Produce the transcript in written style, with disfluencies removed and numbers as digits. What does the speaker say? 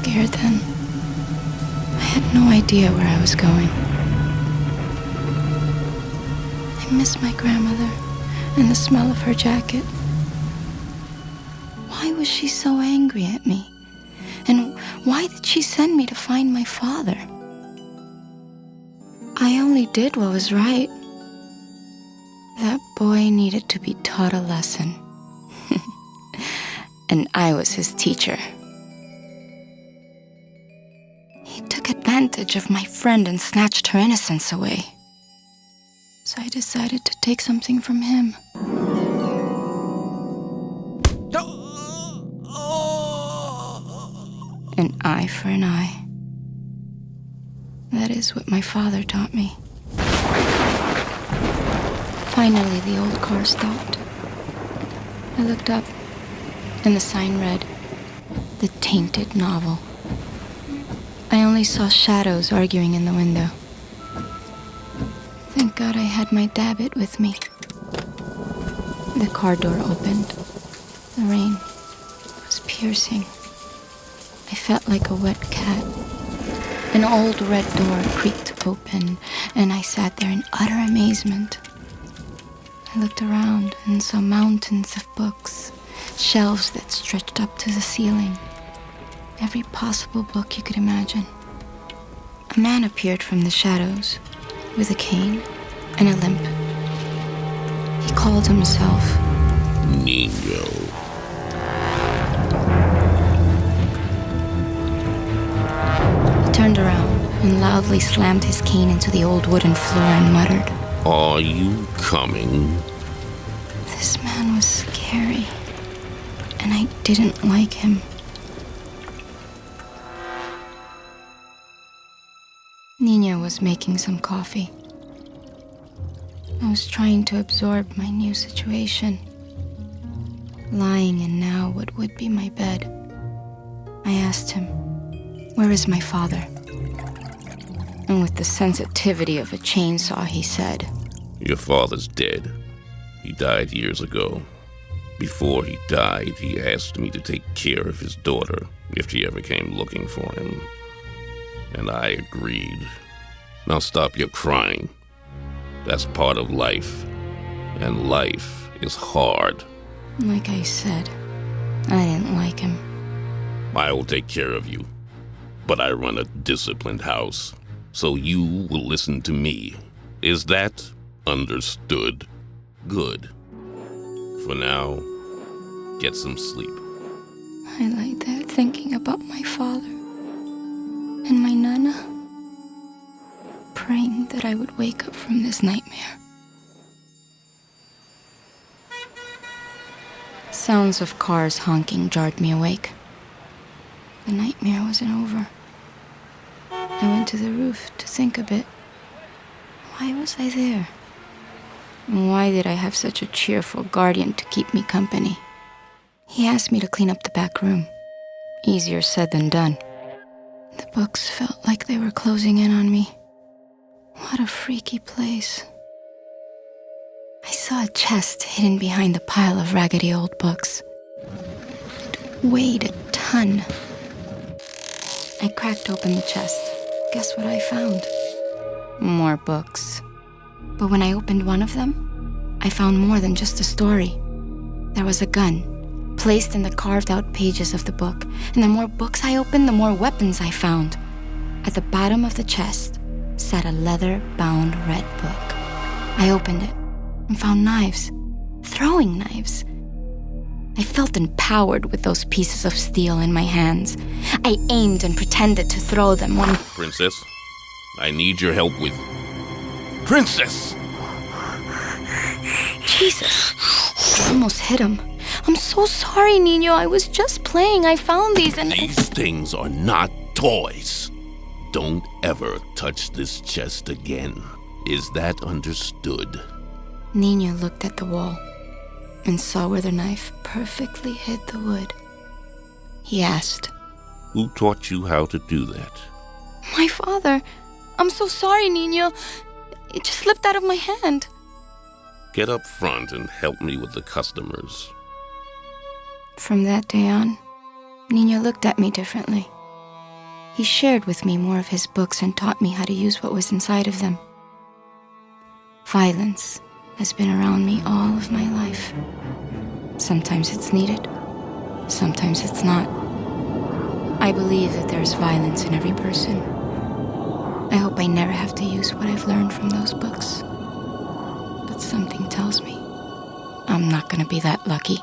scared then. I had no idea where I was going. I miss my grandmother and the smell of her jacket. Why was she so angry at me? And why did she send me to find my father? I only did what was right. That boy needed to be taught a lesson. And I was his teacher. He took advantage of my friend and snatched her innocence away. So I decided to take something from him. An eye for an eye. That is what my father taught me. Finally, the old car stopped. I looked up, and the sign read, "The Tainted Novel." I only saw shadows arguing in the window. Thank God I had my dabbit with me. The car door opened. The rain was piercing. I felt like a wet cat. An old red door creaked open, and I sat there in utter amazement. I looked around and saw mountains of books, shelves that stretched up to the ceiling. Every possible book you could imagine. A man appeared from the shadows with a cane and a limp. He called himself Nino. He turned around and loudly slammed his cane into the old wooden floor and muttered, "Are you coming?" This man was scary, and I didn't like him. Nina was making some coffee. I was trying to absorb my new situation, lying in now what would be my bed. I asked him, "Where is my father?" And with the sensitivity of a chainsaw, he said, "Your father's dead. He died years ago. Before he died, he asked me to take care of his daughter if she ever came looking for him. And I agreed. Now stop your crying. That's part of life. And life is hard." Like I said, I didn't like him. "I will take care of you. But I run a disciplined house. So you will listen to me. Is that understood? Good. For now, get some sleep." I lay there thinking about my father and my Nana, praying that I would wake up from this nightmare. Sounds of cars honking jarred me awake. The nightmare wasn't over. I went to the roof to think a bit. Why was I there? And why did I have such a cheerful guardian to keep me company? He asked me to clean up the back room. Easier said than done. The books felt like they were closing in on me. What a freaky place. I saw a chest hidden behind the pile of raggedy old books. It weighed a ton. I cracked open the chest. Guess what I found? More books. But when I opened one of them, I found more than just a story. There was a gun, placed in the carved-out pages of the book, and the more books I opened, the more weapons I found. At the bottom of the chest sat a leather-bound red book. I opened it and found knives, throwing knives. I felt empowered with those pieces of steel in my hands. I aimed and pretended to throw them when... "Princess, I need your help with..." "Princess!" Jesus, I almost hit him. I'm so sorry, Nino. I was just playing. I found these and... These things are not toys. Don't ever touch this chest again. Is that understood? Nino looked at the wall and saw where the knife perfectly hid the wood. He asked, "Who taught you how to do that?" "My father. I'm so sorry, Nino. It just slipped out of my hand." "Get up front and help me with the customers." From that day on, Nino looked at me differently. He shared with me more of his books and taught me how to use what was inside of them. Violence has been around me all of my life. Sometimes it's needed, sometimes it's not. I believe that there's violence in every person. I hope I never have to use what I've learned from those books. But something tells me I'm not gonna be that lucky.